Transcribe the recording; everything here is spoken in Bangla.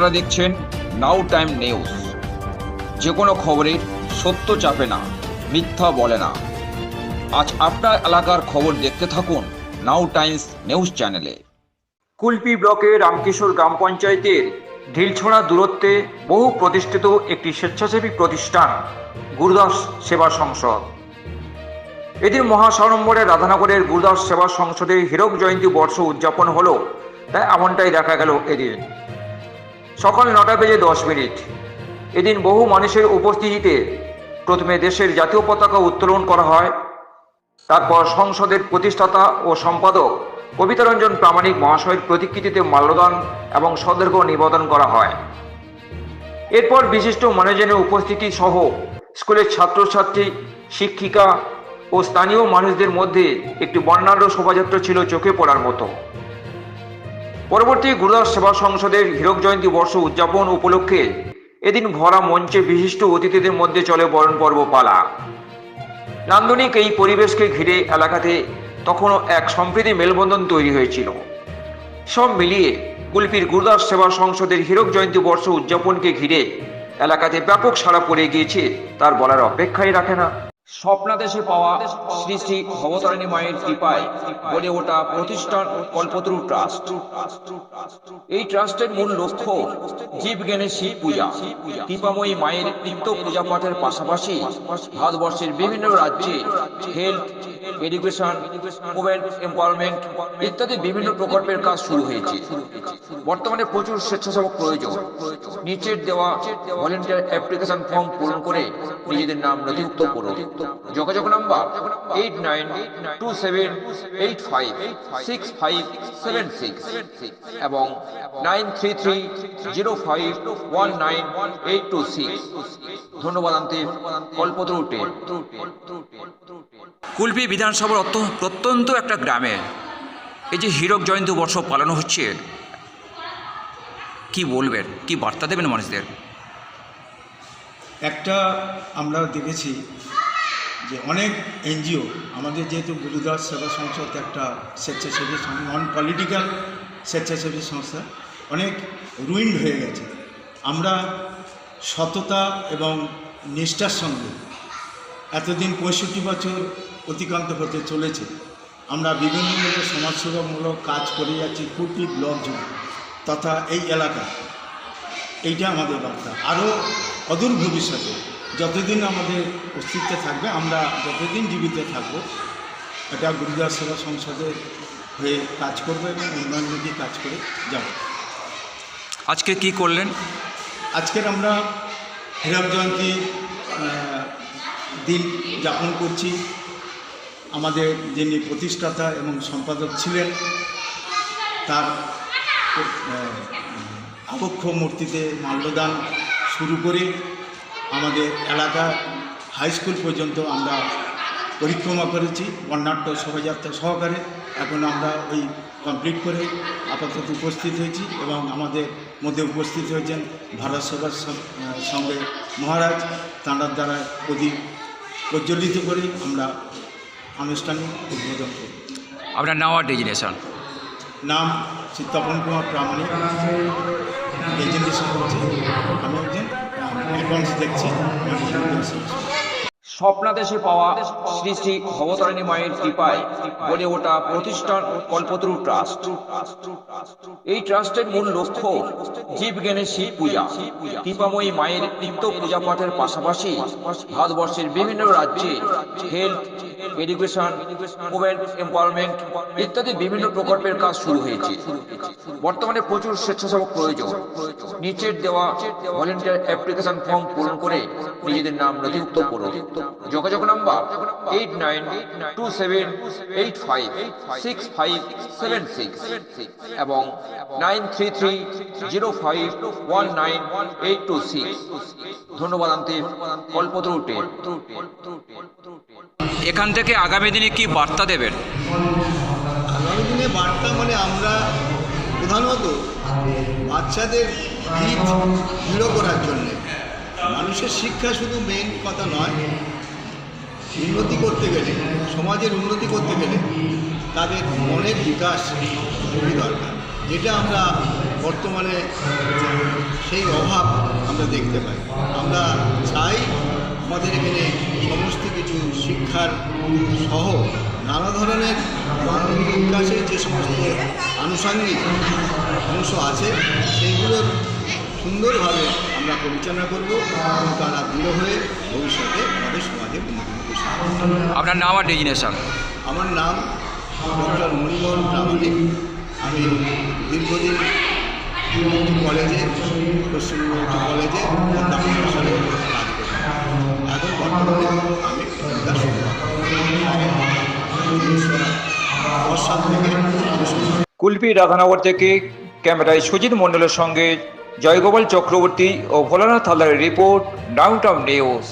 আপনারা দেখছেন নাও টাইম নিউজ। যে কোনো খবরের সত্য চাপে না, মিথ্যা বলে না। আজ আপনার এলাকার খবর দেখতে থাকুন নাও টাইমস নিউজ চ্যানেলে। কুলপি ব্লকের রামকিশোর গ্রাম পঞ্চায়েতের ঢিলছড়া দূরত্বে বহু প্রতিষ্ঠিত একটি স্বেচ্ছাসেবী প্রতিষ্ঠান গুরুদাস সেবা সংসদ। এদিন মহাসাড়ম্বরে রাধানগরের গুরুদাস সেবা সংসদের হীরক জয়ন্তী বর্ষ উদযাপন হলো। তাই এমনটাই দেখা গেল এদিন সকাল 9:10। এদিন বহু মানুষের উপস্থিতিতে প্রথমে দেশের জাতীয় পতাকা উত্তোলন করা হয়। তারপর সংসদের প্রতিষ্ঠাতা ও সম্পাদক কবিতারঞ্জন প্রামাণিক মহাশয়ের প্রতিকৃতিতে মাল্যদান এবং সদর্ঘ নিবেদন করা হয়। এরপর বিশিষ্ট মানুষজনের উপস্থিতি সহ স্কুলের ছাত্রছাত্রী, শিক্ষিকা ও স্থানীয় মানুষদের মধ্যে একটি বর্ণাঢ্য শোভাযাত্রা ছিল চোখে পড়ার মতো। পরবর্তী গুরুদাস সেবা সংসদের হীরক জয়ন্তী বর্ষ উদযাপন উপলক্ষে এদিন ভরা মঞ্চে বিশিষ্ট অতিথিদের মধ্যে চলে বরণ পর্ব পালা। নান্দনিক এই পরিবেশকে ঘিরে এলাকাতে তখনও এক সম্প্রীতি মেলবন্ধন তৈরি হয়েছিল। সব মিলিয়ে কুলপির গুরুদাস সেবা সংসদের হীরক জয়ন্তী বর্ষ উদযাপনকে ঘিরে এলাকাতে ব্যাপক সাড়া পড়ে গিয়েছে, তার বলার অপেক্ষাই রাখে না। স্বপ্নাদেশে পাওয়া শ্রী শ্রী ভবতারিণী মায়ের কৃপায় গড়ে ওঠা প্রতিষ্ঠান কল্পতরু ট্রাস্ট। এই ট্রাস্টের মূল লক্ষ্য জীবজ্ঞানের শিব পূজা। কৃপাময়ী মায়ের নিত্য পূজা পাঠের পাশাপাশি ভারতবর্ষের বিভিন্ন রাজ্যে হেলথ, এডুকেশন, ওমেন এম্পাওয়ারমেন্ট ইত্যাদি বিভিন্ন প্রকল্পের কাজ শুরু হয়েছে। বর্তমানে প্রচুর স্বেচ্ছাসেবক প্রয়োজন। নিচের দেওয়া ভলেন্টিয়ার অ্যাপ্লিকেশন ফর্ম পূরণ করে নিজেদের নাম নথিভুক্ত করুন। যোগাযোগ নাম্বার 8927856576 এবং 9330519826। ধন্যবাদ আনতে কল্পতরু টেন। কুলপি বিধানসভার প্রত্যন্ত একটা গ্রামে এই যে হীরক জয়ন্তী বর্ষ পালন হচ্ছে, কি বলবেন, কি বার্তা দেবেন মানুষদের? একটা আমরা দেখেছি যে অনেক এনজিও, আমাদের যেহেতু গুরুদাস সেবা সংসদ একটা স্বেচ্ছাসেবী নন পলিটিক্যাল স্বেচ্ছাসেবী সংস্থা, অনেক রুইন্ড হয়ে গেছে। আমরা সততা এবং নিষ্ঠার সঙ্গে এতদিন 65 বছর অতিক্রান্ত হতে চলেছে। আমরা বিভিন্ন সমাজসেবামূলক কাজ করে যাচ্ছি কুলপি ব্লক জুড়ে তথা এই এলাকা। এইটা আমাদের বার্তা। আরও অদূর ভবিষ্যতে যতদিন আমাদের অস্তিত্ব থাকবে, আমরা যতদিন জীবিত থাকব, এটা গুরুদাস সেবা সংসদের হয়ে কাজ করবো এবং উন্নয়নমুখী কাজ করে যাব। আজকে কি করলেন? আজকের আমরা হীরক জয়ন্তী দিন যাপন করছি। আমাদের যিনি প্রতিষ্ঠাতা এবং সম্পাদক ছিলেন, তার আবক্ষ মূর্তিতে মাল্যদান শুরু করে আমাদের এলাকা হাই স্কুল পর্যন্ত আমরা পরিক্রমা করেছি বর্ণাঢ্য শোভাযাত্রা সহকারে। এখন আমরা ওই কমপ্লিট করে আপাতত উপস্থিত হয়েছি এবং আমাদের মধ্যে উপস্থিত হয়েছেন ভারত সেবার সঙ্গে মহারাজ। তাঁর দ্বারা প্রদীপ প্রজ্বলিত করে আমরা আনুষ্ঠানিক উদ্বোধন করি। আপনার নাম আর ডেজিনেশন? নাম শ্রী তপন কুমার প্রামাণিক। ডেজিনেশন হচ্ছে আমি একজন অ্যাকাউন্টস দেখছি। স্বপ্নাদেশে পাওয়া শ্রী শ্রী ভবতারিণী মায়ের কৃপায় গড়ে ওঠা প্রতিষ্ঠান কল্পতরু ট্রাস্ট। এই ট্রাস্টের মূল লক্ষ্য জীবজ্ঞানের শিব পূজা। কৃপাময়ী মায়ের নিত্য পূজা পাঠের পাশাপাশি ভারতবর্ষের বিভিন্ন রাজ্যে হেলথ, এডুকেশন, ওমেন এম্পাওয়ারমেন্ট ইত্যাদি বিভিন্ন প্রকল্পের কাজ শুরু হয়েছে। বর্তমানে প্রচুর স্বেচ্ছাসেবক প্রয়োজন। নিচের দেওয়া ভলেন্টিয়ার অ্যাপ্লিকেশন ফর্ম পূরণ করে নিজেদের নাম নথিভুক্ত করুন। যোগাযোগ নাম্বার 8927856576 এবং 9330519826। ধন্যবাদ আনতে কল্পতরু টেন। এখান থেকে আগামী দিনে কি বার্তা দেবেন? আগামী দিনে বার্তা মানে আমরা প্রধানত বাচ্চাদের ভিত দৃঢ় করার জন্যে, মানুষের শিক্ষা শুধু মেন কথা নয়, উন্নতি করতে গেলে, সমাজের উন্নতি করতে গেলে তাদের মনের বিকাশ খুবই দরকার। যেটা আমরা বর্তমানে সেই অভাব আমরা দেখতে পাই। আমরা চাই আমাদের এখানে সমস্ত কিছু শিক্ষার সহ নানা ধরনের মানবিক বিকাশের যে সমস্ত আনুষঙ্গিক অংশ আছে সেইগুলোর সুন্দরভাবে আমরা পরিচালনা করব এবং তারা দৃঢ় হয়ে ভবিষ্যতে আমাদের সমাজে উন্নতি করবে। আপনার নাম আর ডেজিনেশন? আমার নাম ডক্টর মণিমোহন প্রামাণিক। আমি দীর্ঘদিন একটি কলেজে, পশ্চিমবঙ্গ একটি কলেজে অধ্যাপক হিসাবে কাজ করি। এখন বর্তমানে আমি বিকাশ সাল থেকে কুলপি রাধানগর থেকে ক্যামেরায় সুজিত মণ্ডলের সঙ্গে জয়গোপাল চক্রবর্তী ও ভোলানাথ হালদারের রিপোর্ট, নাউ টাইম নিউজ।